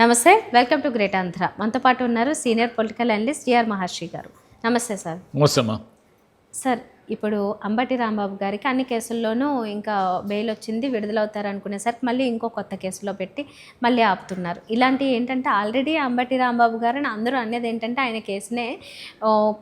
నమస్తే, welcome to great Andhra. మనతో పాటు ఉన్నారు సీనియర్ పొలిటికల్ అనలిస్ట్ జిఆర్ మహర్షి గారు. నమస్తే సార్. నమస్తే అమ్మా. సార్, ఇప్పుడు అంబటి రాంబాబు గారికి అన్ని కేసుల్లోనూ ఇంకా బెయిల్ వచ్చింది, విడుదలవుతారు అనుకునేసరికి మళ్ళీ ఇంకో కొత్త కేసులో పెట్టి మళ్ళీ ఆపుతున్నారు. ఇలాంటివి ఏంటంటే ఆల్రెడీ అంబటి రాంబాబు గారని అందరూ అనేది ఏంటంటే ఆయన కేసునే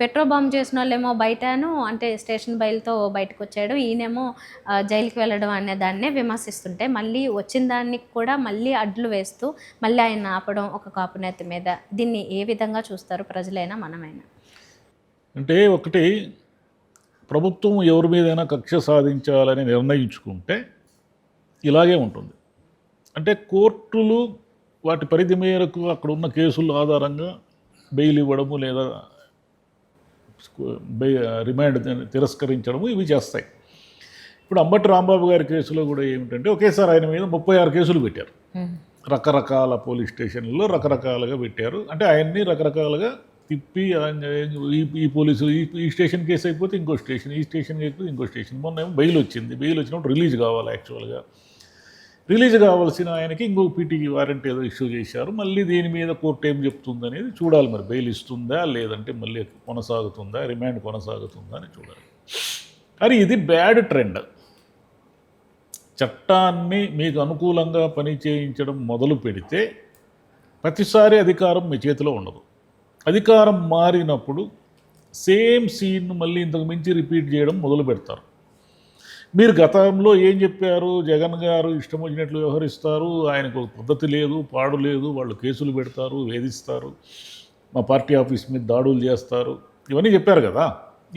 పెట్రోల్ బాంబ్ చేసిన వాళ్ళేమో బయటను అంటే స్టేషన్ బయలుతో బయటకు వచ్చాడు, ఈయనేమో జైలుకి వెళ్ళడం అనే దాన్నే విమర్శిస్తుంటే మళ్ళీ వచ్చిన దానికి కూడా మళ్ళీ అడ్లు వేస్తూ మళ్ళీ ఆయన ఆపడం ఒక కాపునేత మీద, దీన్ని ఏ విధంగా చూస్తారు ప్రజలైనా మనమైనా? అంటే ఒకటి, ప్రభుత్వం ఎవరి మీదైనా కక్ష సాధించాలని నిర్ణయించుకుంటే ఇలాగే ఉంటుంది. అంటే కోర్టులు వాటి పరిధి మేరకు అక్కడ ఉన్న కేసుల ఆధారంగా బెయిల్ ఇవ్వడము లేదా రిమాండ్ తిరస్కరించడము ఇవి చేస్తాయి. ఇప్పుడు అంబటి రాంబాబు గారి కేసులో కూడా ఏమిటంటే ఒకేసారి ఆయన మీద 36 కేసులు పెట్టారు. రకరకాల పోలీస్ స్టేషన్లలో రకరకాలుగా పెట్టారు. అంటే ఆయన్ని రకరకాలుగా తిప్పి ఈ పోలీసులు ఈ స్టేషన్ కేసు అయిపోతే ఇంకో స్టేషన్, ఈ స్టేషన్ అయిపోతే ఇంకో స్టేషన్. మొన్న ఏమో బెయిల్ వచ్చింది, బెయిల్ వచ్చినప్పుడు రిలీజ్ కావాలి. యాక్చువల్గా రిలీజ్ కావాల్సిన ఆయనకి ఇంకో పీటీకి వారెంట్ ఏదో ఇష్యూ చేశారు. మళ్ళీ దీని మీద కోర్టు ఏం చెప్తుంది అనేది చూడాలి. మరి బెయిల్ ఇస్తుందా లేదంటే మళ్ళీ కొనసాగుతుందా, రిమాండ్ కొనసాగుతుందా అని చూడాలి. కానీ ఇది బ్యాడ్ ట్రెండ్. చట్టాన్ని మీకు అనుకూలంగా పని చేయించడం మొదలు పెడితే ప్రతిసారి అధికారం మీ చేతిలో ఉండదు. అధికారం మారినప్పుడు సేమ్ సీన్ మళ్ళీ ఇంతకు మించి రిపీట్ చేయడం మొదలు పెడతారు. మీరు గతంలో ఏం చెప్పారు, జగన్ గారు ఇష్టం వచ్చినట్లు వ్యవహరిస్తారు, ఆయనకు ఒక పద్ధతి లేదు, పాడు లేదు, వాళ్ళు కేసులు పెడతారు, వేధిస్తారు, మా పార్టీ ఆఫీస్ మీద దాడులు చేస్తారు, ఇవన్నీ చెప్పారు కదా.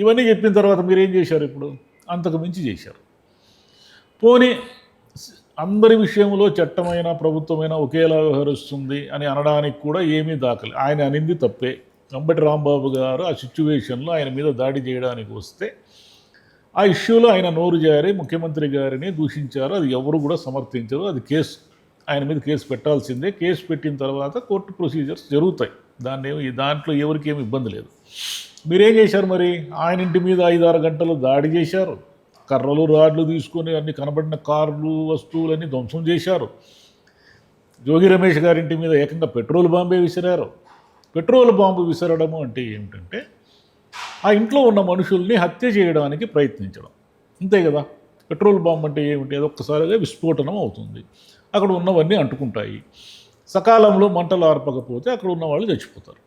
ఇవన్నీ చెప్పిన తర్వాత మీరు ఏం చేశారు? ఇప్పుడు అంతకు మించి చేశారు. పోనీ అందరి విషయంలో చట్టమైన ప్రభుత్వమైనా ఒకేలా వ్యవహరిస్తుంది అని అనడానికి కూడా ఏమీ దాఖలు. ఆయన అనింది తప్పే. అంబటి రాంబాబు గారు ఆ సిచ్యువేషన్లో ఆయన మీద దాడి చేయడానికి వస్తే ఆ ఇష్యూలో ఆయన నోరు జారి ముఖ్యమంత్రి గారిని దూషించారు. అది ఎవరు కూడా సమర్థించరు. అది కేసు, ఆయన మీద కేసు పెట్టాల్సిందే. కేసు పెట్టిన తర్వాత కోర్టు ప్రొసీజర్స్ జరుగుతాయి. దాంట్లో ఎవరికి ఏమి ఇబ్బంది లేదు. మీరేం చేశారు మరి? ఆయన ఇంటి మీద 5-6 గంటలు దాడి చేశారు. కర్రలు రాడ్లు తీసుకొని అన్ని కనబడిన కార్లు వస్తువులన్నీ ధ్వంసం చేశారు. జోగి రమేష్ గారింటి మీద ఏకంగా పెట్రోల్ బాంబే విసిరారు. పెట్రోల్ బాంబు విసరడము అంటే ఏమిటంటే ఆ ఇంట్లో ఉన్న మనుషుల్ని హత్య చేయడానికి ప్రయత్నించడం, అంతే కదా. పెట్రోల్ బాంబు అంటే ఏమిటి? అది ఒక్కసారిగా విస్ఫోటనం అవుతుంది, అక్కడ ఉన్నవన్నీ అంటుకుంటాయి. సకాలంలో మంటలు ఆర్పకపోతే అక్కడ ఉన్న వాళ్ళు చచ్చిపోతారు.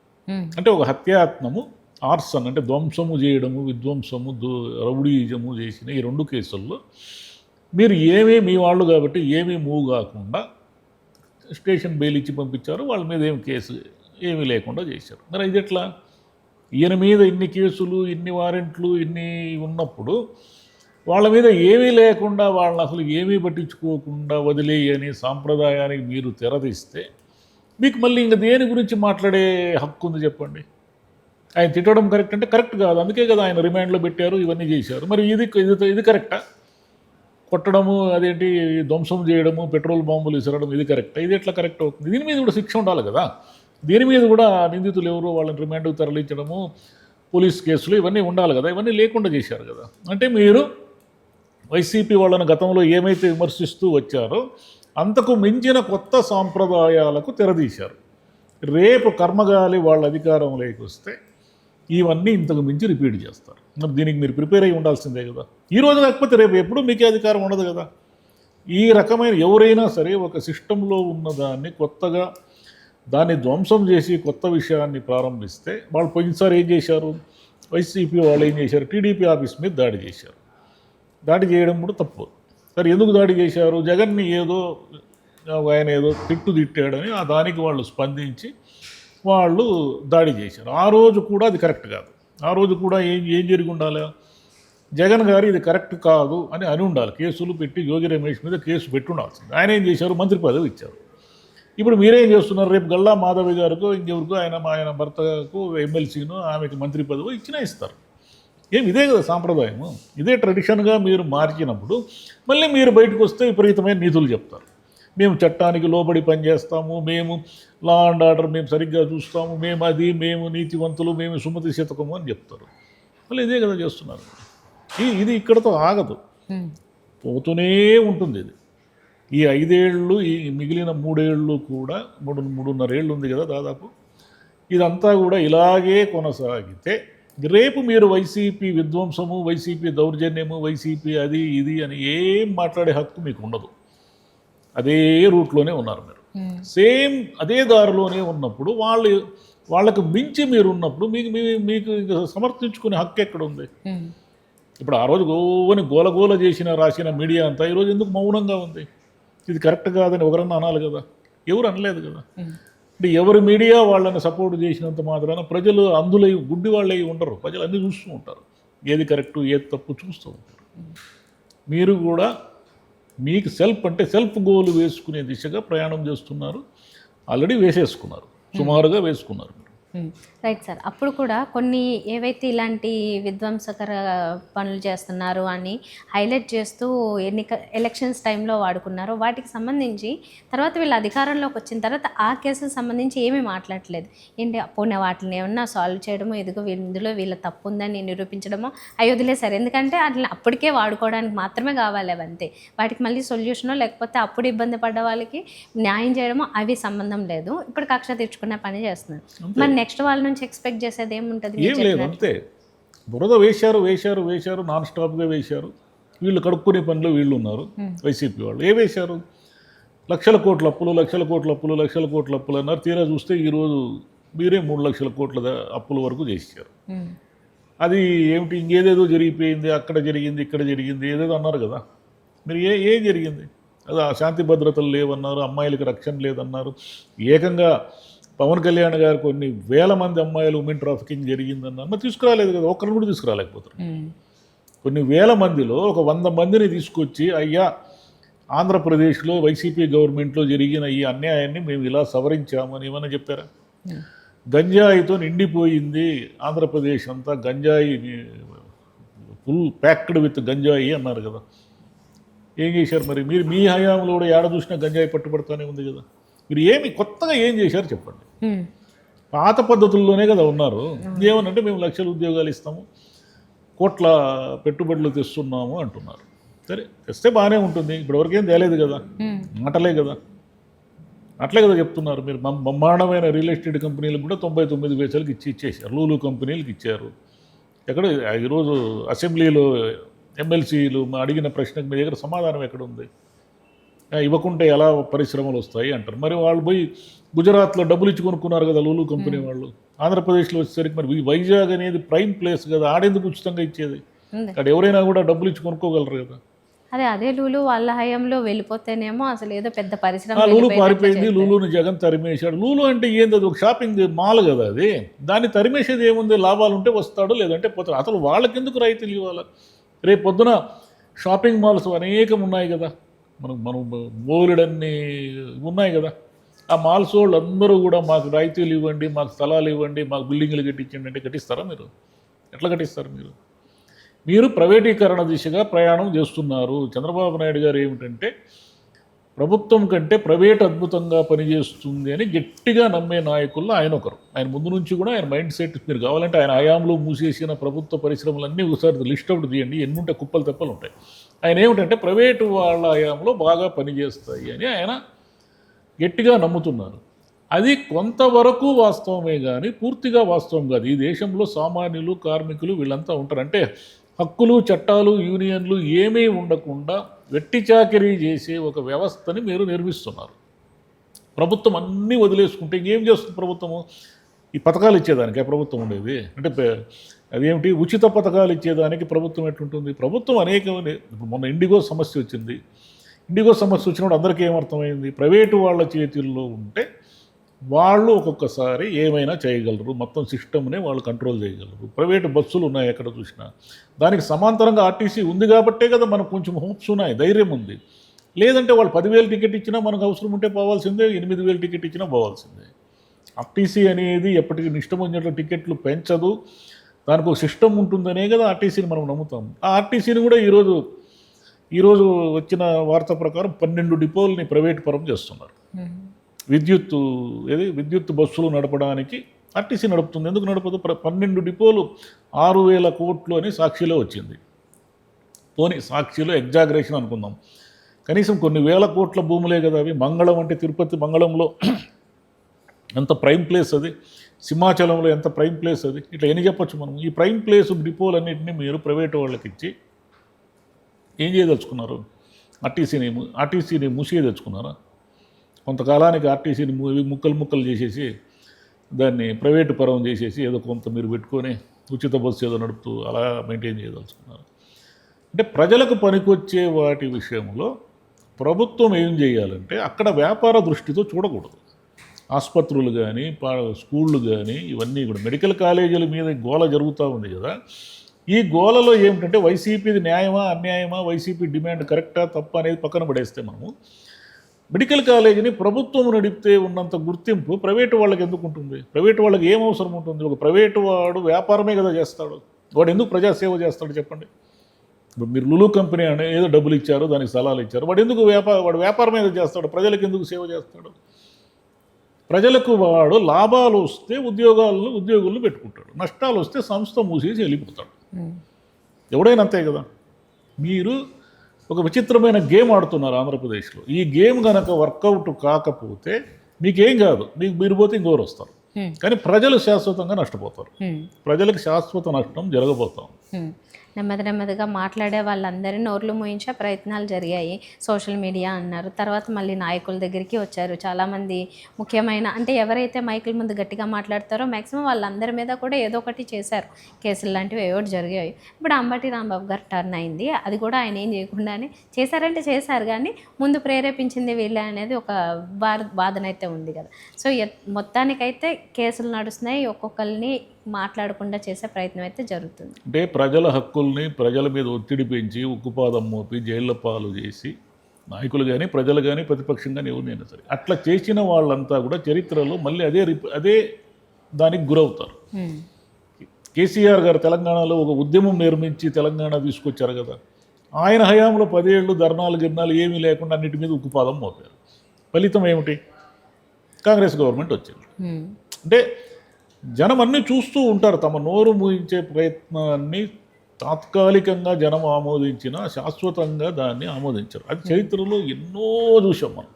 అంటే ఒక హత్యాయత్నము, ఆర్సన్ అంటే ధ్వంసము చేయడము, విధ్వంసము, రౌడీజము చేసిన ఈ 2 కేసుల్లో మీరు మీ వాళ్ళు కాబట్టి ఏమీ మూవ్ కాకుండా స్టేషన్ బెయిల్ ఇచ్చి పంపించారు. వాళ్ళ మీద కేసు ఏమీ లేకుండా చేశారు. మరి ఇది ఎట్లా? ఈయన మీద ఇన్ని కేసులు, ఇన్ని వారెంట్లు, ఇన్ని ఉన్నప్పుడు వాళ్ళ మీద ఏమీ లేకుండా వాళ్ళని అసలు ఏమీ పట్టించుకోకుండా వదిలేయని సాంప్రదాయానికి మీరు తెరదీస్తే మీకు మళ్ళీ ఇంక దేని గురించి మాట్లాడే హక్కు ఉంది చెప్పండి? ఆయన తిట్టడం కరెక్ట్ అంటే కరెక్ట్ కాదు. అందుకే కదా ఆయన రిమాండ్లో పెట్టారు, ఇవన్నీ చేశారు. మరి ఇది కరెక్టా? కొట్టడము, అదేంటి ధ్వంసం చేయడము, పెట్రోల్ బాంబులు విసరడం, ఇది కరెక్టా? ఇది ఎట్లా కరెక్ట్ అవుతుంది? దీని మీద కూడా శిక్ష ఉండాలి కదా. దీని మీద కూడా నిందితులు ఎవరు వాళ్ళని రిమాండ్కు తరలించడము, పోలీస్ కేసులు ఇవన్నీ ఉండాలి కదా. ఇవన్నీ లేకుండా చేశారు కదా. అంటే మీరు వైసీపీ వాళ్ళని గతంలో ఏమైతే విమర్శిస్తూ వచ్చారో అంతకు మించిన కొత్త సాంప్రదాయాలకు తెరదీశారు. రేపు కర్మగాలి వాళ్ళ అధికారంలోకి వస్తే ఇవన్నీ ఇంతకు మించి రిపీట్ చేస్తారు. మరి దీనికి మీరు ప్రిపేర్ అయ్యి ఉండాల్సిందే కదా. ఈరోజు కాకపోతే రేపు ఎప్పుడు మీకే అధికారం ఉండదు కదా. ఈ రకమైన ఎవరైనా సరే ఒక సిస్టంలో ఉన్నదాన్ని కొత్తగా దాన్ని ధ్వంసం చేసి కొత్త విషయాన్ని ప్రారంభిస్తే, వాళ్ళు పోయినసారి ఏం చేశారు? వైసీపీ వాళ్ళు ఏం చేశారు? టీడీపీ ఆఫీస్ మీద దాడి చేశారు. దాడి చేయడం కూడా తప్పు. సరే, ఎందుకు దాడి చేశారు? జగన్ని ఆయన ఏదో తిట్టాడని దానికి వాళ్ళు స్పందించి వాళ్ళు దాడి చేశారు. ఆ రోజు కూడా అది కరెక్ట్ కాదు. ఆ రోజు కూడా ఏం జరిగి ఉండాలి? జగన్ గారు ఇది కరెక్ట్ కాదు అని ఉండాలి. కేసులు పెట్టి జోగి రమేష్ మీద కేసు పెట్టి ఉండాల్సింది. ఆయన ఏం చేశారు? మంత్రి పదవి ఇచ్చారు. ఇప్పుడు మీరేం చేస్తున్నారు? రేపు గల్లా మాధవి గారికో ఇంకెవరికో ఆయన భర్తకు ఎమ్మెల్సీను ఆమెకు మంత్రి పదవి ఇస్తారు. ఇదే కదా సాంప్రదాయము. ఇదే ట్రెడిషన్గా మీరు మార్చినప్పుడు మళ్ళీ మీరు బయటకు వస్తే విపరీతమైన నీతులు చెప్తారు. మేము చట్టానికి లోబడి పనిచేస్తాము, మేము లా అండ్ ఆర్డర్ మేము సరిగ్గా చూస్తాము, మేము నీతివంతులు, మేము సుమతి శతకము అని చెప్తారు. మళ్ళీ ఇదే కదా చేస్తున్నారు. ఇది ఇక్కడతో ఆగదు, పోతూనే ఉంటుంది. ఇది ఈ 5 ఏళ్ళు ఈ మిగిలిన 3 ఏళ్ళు కూడా 3.5 ఏళ్ళు ఉంది కదా దాదాపు, ఇదంతా కూడా ఇలాగే కొనసాగితే రేపు మీరు వైసీపీ విధ్వంసము, వైసీపీ దౌర్జన్యము, వైసీపీ అది ఇది అని ఏం మాట్లాడే హక్కు మీకు ఉండదు. అదే రూట్లోనే ఉన్నారు మీరు, సేమ్ అదే దారిలోనే ఉన్నప్పుడు వాళ్ళకు మించి మీరు ఉన్నప్పుడు మీకు సమర్థించుకునే హక్కు ఎక్కడ ఉంది? ఇప్పుడు ఆ రోజు గోలగోల రాసిన మీడియా అంతా ఈరోజు ఎందుకు మౌనంగా ఉంది? ఇది కరెక్ట్ కాదని ఒకరన్నా అనాలి కదా, ఎవరు అనలేదు కదా. అంటే ఎవరి మీడియా వాళ్ళని సపోర్ట్ చేసినంత మాత్రాన ప్రజలు అందులో గుడ్డి వాళ్ళే ఉండరు, ప్రజలు అన్నీ చూస్తూ ఉంటారు, ఏది కరెక్టు ఏది తప్పు చూస్తూ ఉంటారు. మీరు కూడా మీకు సెల్ఫ్ గోల్ వేసుకునే దిశగా ప్రయాణం చేస్తున్నారు, ఆల్రెడీ వేసేసుకున్నారు, సుమారుగా వేసుకున్నారు. Right sir. అప్పుడు కూడా కొన్ని ఏవైతే ఇలాంటి విధ్వంసకర పనులు చేస్తున్నారు అని హైలైట్ చేస్తూ ఎలక్షన్స్ టైంలో వాడుకున్నారో వాటికి సంబంధించి తర్వాత వీళ్ళు అధికారంలోకి వచ్చిన తర్వాత ఆ కేసుకు సంబంధించి ఏమీ మాట్లాడలేదు. ఏంటి పోనీ వాటిని ఏమన్నా సాల్వ్ చేయడమో, ఇదిగో ఇందులో వీళ్ళ తప్పు ఉందని నిరూపించడమో అవి వదిలేశారు. ఎందుకంటే అట్లా అప్పటికే వాడుకోవడానికి మాత్రమే కావాలి అవంతే. వాటికి మళ్ళీ సొల్యూషనో లేకపోతే అప్పుడు ఇబ్బంది పడ్డ వాళ్ళకి న్యాయం చేయడమో అవి సంబంధం లేదు. ఇప్పుడు కక్ష తీర్చుకునే పని చేస్తున్నారు. మరి నెక్స్ట్ వాళ్ళ నుంచి ఎక్స్పెక్ట్ చేసేది ఏముంటుంది? ఏం లేదు, అంతే. బురద వేశారు నాన్ స్టాప్గా వేశారు. వీళ్ళు కడుక్కునే పనిలో వీళ్ళు ఉన్నారు, వైసీపీ వాళ్ళు. ఏ వేశారు? లక్షల కోట్ల అప్పులు అన్నారు. తీరా చూస్తే ఈరోజు మీరే 3 లక్షల కోట్ల అప్పుల వరకు చేశారు. అది ఏమిటి? ఇంకేదేదో జరిగిపోయింది, అక్కడ జరిగింది, ఇక్కడ జరిగింది, ఏదేదో అన్నారు కదా. మీరు ఏం జరిగింది? అది శాంతి భద్రతలు లేవన్నారు, అమ్మాయిలకు రక్షణ లేదన్నారు. ఏకంగా పవన్ కళ్యాణ్ గారు కొన్ని వేల మంది అమ్మాయిలు ఉమెన్ ట్రాఫికింగ్ జరిగిందన్నారు, మరి తీసుకురాలేదు కదా. ఒక్కరిని కూడా తీసుకురాలేకపోతారు. కొన్ని వేల మందిలో ఒక 100 మందిని తీసుకొచ్చి, అయ్యా ఆంధ్రప్రదేశ్లో వైసీపీ గవర్నమెంట్లో జరిగిన ఈ అన్యాయాన్ని మేము ఇలా సవరించామని ఏమన్నా చెప్పారా? గంజాయితో నిండిపోయింది ఆంధ్రప్రదేశ్ అంతా, గంజాయి ఫుల్ ప్యాక్డ్ విత్ గంజాయి అన్నారు కదా. ఏం చేశారు మరి? మీరు మీ హయాంలో కూడా ఏడ చూసినా గంజాయి పట్టుబడుతూనే ఉంది కదా. మీరు ఏమి కొత్తగా ఏం చేశారు చెప్పండి? పాత పద్ధతుల్లోనే కదా ఉన్నారు. ఏమనంటే మేము లక్షల ఉద్యోగాలు ఇస్తాము, కోట్ల పెట్టుబడులు తెస్తున్నాము అంటున్నారు. సరే, తెస్తే బాగానే ఉంటుంది. ఇప్పటివరకేం తేలేదు కదా, మాటలే కదా, అట్లే కదా చెప్తున్నారు. మీరు బ్రహ్మాండమైన రియల్ ఎస్టేట్ కంపెనీలకు కూడా 99 పైసలకి ఇచ్చేసారు, లూలు కంపెనీలకు ఇచ్చారు. ఎక్కడ ఈరోజు అసెంబ్లీలో ఎమ్మెల్సీలు అడిగిన ప్రశ్నకు మీ దగ్గర సమాధానం ఎక్కడుంది? ఇవ్వకుంటే ఎలా పరిశ్రమలు వస్తాయి అంటారు. మరి వాళ్ళు పోయి గుజరాత్లో డబ్బులు ఇచ్చి కొనుక్కున్నారు కదా లూలు కంపెనీ వాళ్ళు. ఆంధ్రప్రదేశ్లో వచ్చేసరికి మరి వైజాగ్ అనేది ప్రైమ్ ప్లేస్ కదా, ఆడేందుకు ఉచితంగా ఇచ్చేది? అక్కడ ఎవరైనా కూడా డబ్బులు ఇచ్చి కొనుక్కోగలరు కదా. అదే లూలు వాళ్ళ హయాంలో వెళ్ళిపోతేనేమో అసలు ఏదో పెద్ద పరిశ్రమ లూలు పారిపోయింది, లూలుని జగన్ తరిమేశాడు. లూలు అంటే ఏంది? అది ఒక షాపింగ్ మాల్ కదా అది. దాన్ని తరిమేసేది ఏముంది? లాభాలు ఉంటే వస్తాడు, లేదంటే పోతాడు. అసలు వాళ్ళకెందుకు రైతులు ఇవ్వాలి? రేపు పొద్దున షాపింగ్ మాల్స్ అనేకం ఉన్నాయి కదా, మనం బోలెడన్ని ఉన్నాయి కదా. ఆ మాల్స్ వాళ్ళు అందరూ కూడా మాకు రైతులు ఇవ్వండి, మాకు స్థలాలు ఇవ్వండి, మాకు బిల్డింగ్లు కట్టించండి అంటే కట్టిస్తారా మీరు? ఎట్లా కట్టిస్తారు మీరు? మీరు ప్రైవేటీకరణ దిశగా ప్రయాణం చేస్తున్నారు. చంద్రబాబు నాయుడు గారు ఏమిటంటే ప్రభుత్వం కంటే ప్రైవేట్ అద్భుతంగా పనిచేస్తుంది అని గట్టిగా నమ్మే నాయకుల్లో ఆయన ఒకరు. ఆయన ముందు నుంచి కూడా ఆయన మైండ్ సెట్, మీరు కావాలంటే ఆయన హయాంలో మూసేసిన ప్రభుత్వ పరిశ్రమలన్నీ ఒకసారి లిస్ట్ అవుట్ తీయండి, ఎన్నుంటే కుప్పలు తెప్పలు ఉంటాయి. ఆయన ఏమిటంటే ప్రైవేటు వాళ్ళ హయాంలో బాగా పనిచేస్తాయి అని ఆయన గట్టిగా నమ్ముతున్నారు. అది కొంతవరకు వాస్తవమే కానీ పూర్తిగా వాస్తవం కాదు. ఈ దేశంలో సామాన్యులు, కార్మికులు వీళ్ళంతా ఉంటారు. అంటే హక్కులు, చట్టాలు, యూనియన్లు ఏమీ ఉండకుండా వెట్టి చాకిరీ చేసే ఒక వ్యవస్థని మీరు నిర్మిస్తున్నారు. ప్రభుత్వం అన్నీ వదిలేసుకుంటే ఇంకేం చేస్తుంది ప్రభుత్వము? ఈ పథకాలు ఇచ్చేదానికి ప్రభుత్వం ఉండేది అంటే అదేమిటి? ఉచిత పథకాలు ఇచ్చేదానికి ప్రభుత్వం ఎట్లుంటుంది? ప్రభుత్వం ఇప్పుడు మొన్న ఇండిగో సమస్య వచ్చింది. ఇండిగో సమస్య వచ్చినప్పుడు అందరికీ ఏమర్థమైంది? ప్రైవేటు వాళ్ళ చేతుల్లో ఉంటే వాళ్ళు ఒక్కొక్కసారి ఏమైనా చేయగలరు, మొత్తం సిస్టమ్నే వాళ్ళు కంట్రోల్ చేయగలరు. ప్రైవేటు బస్సులు ఉన్నాయి ఎక్కడ చూసినా, దానికి సమాంతరంగా ఆర్టీసీ ఉంది కాబట్టే కదా మనకు కొంచెం హోప్స్ ఉన్నాయి, ధైర్యం ఉంది. లేదంటే వాళ్ళు 10,000 టికెట్ ఇచ్చినా మనకు అవసరం ఉంటే పోవాల్సిందే, 8,000 టికెట్ ఇచ్చినా పోవాల్సిందే. ఆర్టీసీ అనేది ఎప్పటికీ ఇష్టం వచ్చినట్లు టికెట్లు పెంచదు, దానికి ఒక సిస్టమ్ ఉంటుందనే కదా ఆర్టీసీని మనం నమ్ముతాం. ఆ ఆర్టీసీని కూడా ఈరోజు వచ్చిన వార్త ప్రకారం 12 డిపోలని ప్రైవేట్ పరం చేస్తున్నారు. విద్యుత్ బస్సులు నడపడానికి ఆర్టీసీ నడుపుతుంది. ఎందుకు నడపదు? 12 డిపోలు 6,000 కోట్లు అని సాక్షిలో వచ్చింది. పోనీ సాక్షిలో ఎగ్జాగరేషన్ అనుకుందాం, కనీసం కొన్ని వేల కోట్ల భూములే కదా అవి. మంగళం అంటే తిరుపతి మంగళంలో ఎంత ప్రైమ్ ప్లేస్ అది, సింహాచలంలో ఎంత ప్రైమ్ ప్లేస్ అది, ఇట్లా ఎన్ని చెప్పొచ్చు మనం. ఈ ప్రైమ్ ప్లేస్ డిపోలన్నింటినీ మీరు ప్రైవేటు వాళ్ళకి ఇచ్చి ఏం చేయదలుచుకున్నారు? ఆర్టీసీని మూసేయదలుచుకున్నారా? కొంతకాలానికి ఆర్టీసీని ముక్కలు చేసేసి దాన్ని ప్రైవేటు పరం చేసేసి ఏదో కొంత మీరు పెట్టుకొని ఉచిత బస్సు ఏదో నడుపుతూ అలా మెయింటైన్ చేయదలుచుకున్నారు. అంటే ప్రజలకు పనికొచ్చే వాటి విషయంలో ప్రభుత్వం ఏం చేయాలంటే అక్కడ వ్యాపార దృష్టితో చూడకూడదు. ఆసుపత్రులు కానీ స్కూళ్ళు కానీ ఇవన్నీ కూడా మెడికల్ కాలేజీల మీద గోల జరుగుతూ ఉంది కదా. ఈ గోలలో ఏమిటంటే వైసీపీది న్యాయమా అన్యాయమా, వైసీపీ డిమాండ్ కరెక్టా తప్ప అనేది పక్కన పడేస్తే మనము మెడికల్ కాలేజీని ప్రభుత్వం నడిపితే ఉన్నంత గుర్తింపు ప్రైవేటు వాళ్ళకి ఎందుకు ఉంటుంది? ప్రైవేటు వాళ్ళకి ఏం అవసరం ఉంటుంది? ఒక ప్రైవేటు వాడు వ్యాపారమే కదా చేస్తాడు, వాడు ఎందుకు ప్రజాసేవ చేస్తాడు చెప్పండి? ఇప్పుడు మీరు లులు కంపెనీ అని ఏదో డబ్బులు ఇచ్చారు, దానికి సలహాలు ఇచ్చారు, వాడు ఎందుకు వాడు వ్యాపారమే కదా చేస్తాడు, ప్రజలకు ఎందుకు సేవ చేస్తాడు? ప్రజలకు వాడు లాభాలు వస్తే ఉద్యోగులను పెట్టుకుంటాడు, నష్టాలు వస్తే సంస్థ మూసేసి వెళ్ళిపోతాడు. ఎవడైనా అంతే కదా. మీరు ఒక విచిత్రమైన గేమ్ ఆడుతున్నారు ఆంధ్రప్రదేశ్లో. ఈ గేమ్ కనుక వర్కౌట్ కాకపోతే మీకేం కాదు, మీరు పోతే ఇంకోరు వస్తారు, కానీ ప్రజలు శాశ్వతంగా నష్టపోతారు. ప్రజలకు శాశ్వత నష్టం జరగబోతాం. నెమ్మదిగా మాట్లాడే వాళ్ళందరినీ నోర్లు మూయించే ప్రయత్నాలు జరిగాయి. సోషల్ మీడియా అన్నారు, తర్వాత మళ్ళీ నాయకుల దగ్గరికి వచ్చారు. చాలామంది ముఖ్యమైన అంటే ఎవరైతే మైకుల ముందు గట్టిగా మాట్లాడతారో మ్యాక్సిమం వాళ్ళందరి మీద కూడా ఏదో ఒకటి చేశారు, కేసులు లాంటివి ఏవో జరిగాయి. ఇప్పుడు అంబటి రాంబాబు గారు టర్న్ అయింది, అది కూడా ఆయన ఏం చేయకుండానే చేశారంటే చేశారు, కానీ ముందు ప్రేరేపించింది వీళ్ళే అనేది ఒక వాదనైతే ఉంది కదా. సో మొత్తానికైతే కేసులు నడుస్తున్నాయి, ఒక్కొక్కరిని మాట్లాడకుండా చేసే ప్రయత్నం అయితే జరుగుతుంది. అంటే ప్రజల హక్కుల్ని ప్రజల మీద ఒత్తిడి పెంచి ఉక్కుపాదం మోపి జైళ్ళ పాలు చేసి నాయకులు కానీ ప్రజలు కానీ ప్రతిపక్షం కానీ ఎవరినైనా సరే అట్లా చేసిన వాళ్ళంతా కూడా చరిత్రలో మళ్ళీ అదే దానికి గురవుతారు. కేసీఆర్ గారు తెలంగాణలో ఒక ఉద్యమం నిర్మించి తెలంగాణ తీసుకొచ్చారు కదా. ఆయన హయాంలో 10 ఏళ్ళు ధర్నాలు ఏమీ లేకుండా అన్నిటి మీద ఉక్కుపాదం మోపారు. ఫలితం ఏమిటి? కాంగ్రెస్ గవర్నమెంట్ వచ్చింది. అంటే జనం అన్నీ చూస్తూ ఉంటారు. తమ నోరు మూయించే ప్రయత్నాన్ని తాత్కాలికంగా జనం ఆమోదించిన శాశ్వతంగా దాన్ని ఆమోదించరు. అది చరిత్రలో ఎన్నో చూసాం మనం,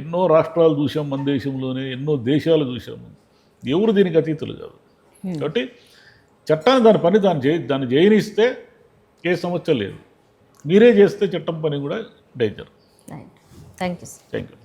ఎన్నో రాష్ట్రాలు చూసాం, మన దేశంలోనే ఎన్నో దేశాలు చూసాము. ఎవరు దీనికి అతీతులు కాదు. కాబట్టి చట్టాన్ని దాని పని దాన్ని చేయనిస్తే ఏ సమస్య లేదు. మీరే చేస్తే చట్టం పని కూడా డేంజర్. Thank you.